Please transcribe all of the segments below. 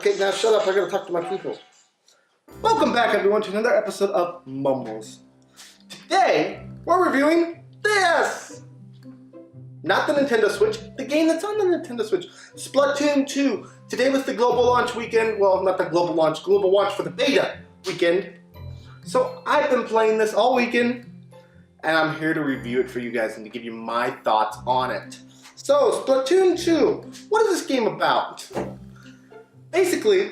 Okay, now shut up, I gotta talk to my people. Welcome back everyone to another episode of Mumbles. Today, we're reviewing this! Not the Nintendo Switch, the game that's on the Nintendo Switch. Splatoon 2. Today was the global launch weekend. Well, not the global launch for the beta weekend. So I've been playing this all weekend, and I'm here to review it for you guys and to give you my thoughts on it. So, Splatoon 2. What is this game about? Basically,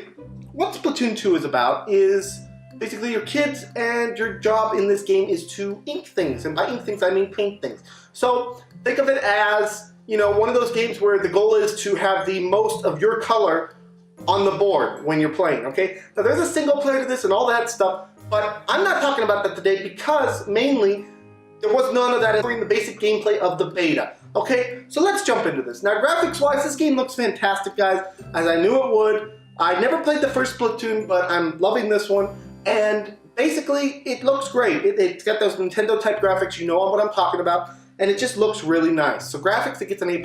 what Splatoon 2 is about is basically your kids, and your job in this game is to ink things. And by ink things, I mean paint things. So, think of it as, you know, one of those games where the goal is to have the most of your color on the board when you're playing, okay? Now, there's a single player to this and all that stuff, but I'm not talking about that today because, mainly, there was none of that in the basic gameplay of the beta. Okay, so let's jump into this. Now, graphics-wise, this game looks fantastic, guys, as I knew it would. I never played the first Splatoon, but I'm loving this one. And basically, it looks great. It's got those Nintendo-type graphics. You know what I'm talking about. And it just looks really nice. So graphics, it gets an A++.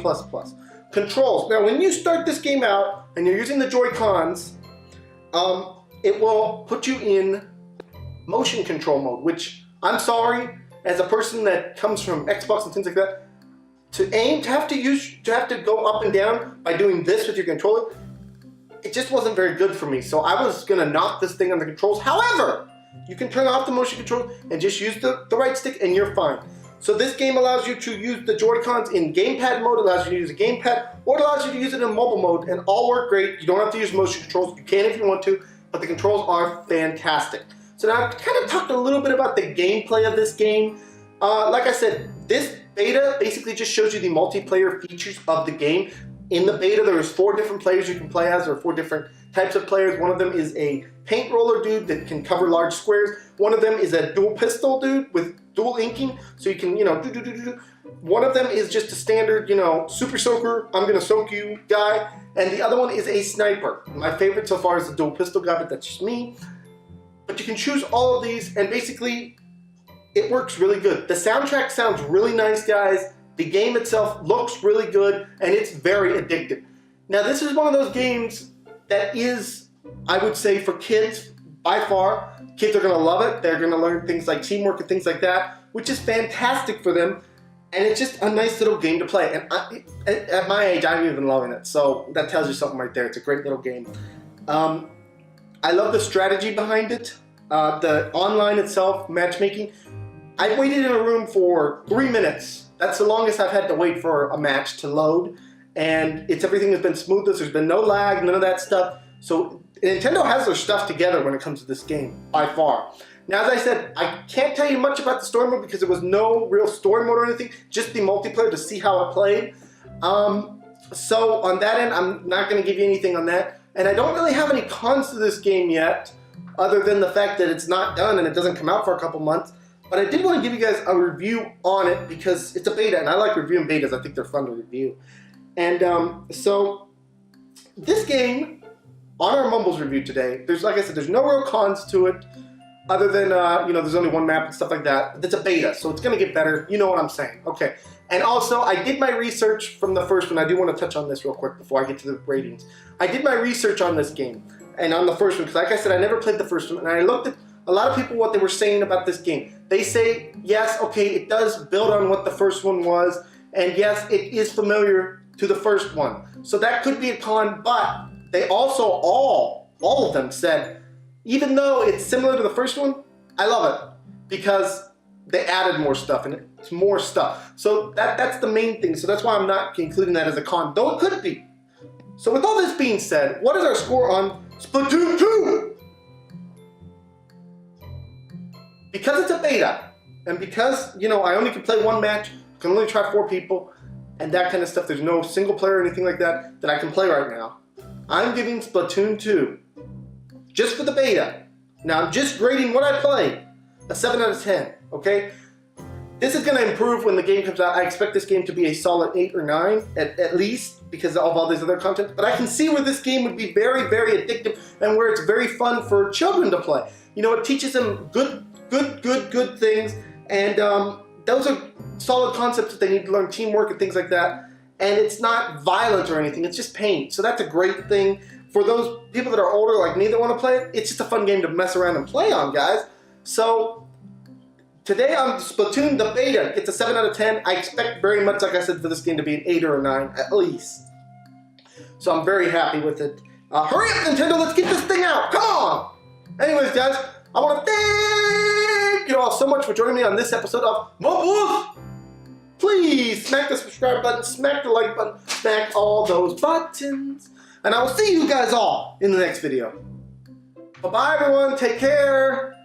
Controls. Now, when you start this game out and you're using the Joy-Cons, it will put you in motion control mode, which, I'm sorry, as a person that comes from Xbox and things like that, to aim, to have to go up and down by doing this with your controller, it just wasn't very good for me. So I was gonna knock this thing on the controls. However, you can turn off the motion control and just use the right stick and you're fine. So this game allows you to use the Joy-Cons in gamepad mode, allows you to use a gamepad, or it allows you to use it in mobile mode, and all work great. You don't have to use motion controls. You can if you want to, but the controls are fantastic. So now I've kind of talked a little bit about the gameplay of this game. Like I said, this beta basically just shows you the multiplayer features of the game. In the beta, there's 4 different players you can play as, or 4 different types of players. One of them is a paint roller dude that can cover large squares. One of them is a dual pistol dude with dual inking, so you can, you know, do. One of them is just a standard, you know, super soaker, I'm gonna soak you guy. And the other one is a sniper. My favorite so far is the dual pistol guy, but that's just me. But you can choose all of these, and basically, it works really good. The soundtrack sounds really nice, guys. The game itself looks really good, and it's very addictive. Now, this is one of those games that is, I would say, for kids, by far. Kids are gonna love it. They're gonna learn things like teamwork and things like that, which is fantastic for them. And it's just a nice little game to play. And at my age, I'm even loving it. So that tells you something right there. It's a great little game. I love the strategy behind it. The online itself, matchmaking. I waited in a room for 3 minutes. That's the longest I've had to wait for a match to load. And everything has been smoothest. There's been no lag, none of that stuff. So Nintendo has their stuff together when it comes to this game, by far. Now, as I said, I can't tell you much about the story mode because there was no real story mode or anything, just the multiplayer to see how it played. So on that end, I'm not going to give you anything on that. And I don't really have any cons to this game yet, other than the fact that it's not done and it doesn't come out for a couple months. But I did want to give you guys a review on it because it's a beta, and I like reviewing betas. I think they're fun to review. And so this game, on our Mumbles review today, like I said, there's no real cons to it, other than, you know, there's only one map and stuff like that. It's a beta, so it's going to get better. You know what I'm saying. Okay. And also, I did my research from the first one. I do want to touch on this real quick before I get to the ratings. I did my research on this game, and on the first one, because like I said, I never played the first one, and I looked at a lot of people what they were saying about this game. They say, yes, okay, it does build on what the first one was, and yes, it is familiar to the first one. So that could be a con, but they also, all of them said, even though it's similar to the first one, I love it, because they added more stuff, and it's more stuff. So that's the main thing, so that's why I'm not including that as a con, though it could be. So with all this being said, what is our score on Splatoon 2? Because it's a beta, and because, you know, I only can play one match, can only try 4 people, and that kind of stuff, there's no single player or anything like that I can play right now, I'm giving Splatoon 2, just for the beta. Now, I'm just grading what I played, a 7 out of 10, okay? This is going to improve when the game comes out. I expect this game to be a solid 8 or 9, at least, because of all this other content. But I can see where this game would be very, very addictive, and where it's very fun for children to play. You know, it teaches them good things, and those are solid concepts that they need to learn, teamwork and things like that. And it's not violent or anything, it's just paint. So that's a great thing for those people that are older like me that want to play it, it's just a fun game to mess around and play on, guys. So today on Splatoon, the beta gets a 7 out of 10. I expect very much, like I said, for this game to be an 8 or a 9 at least. So I'm very happy with it. Hurry up, Nintendo, let's get this thing out. Come on! Anyways, guys, I want to thank you all so much for joining me on this episode of Mumbles. Please smack the subscribe button, smack the like button, smack all those buttons. And I will see you guys all in the next video. Bye-bye, everyone. Take care.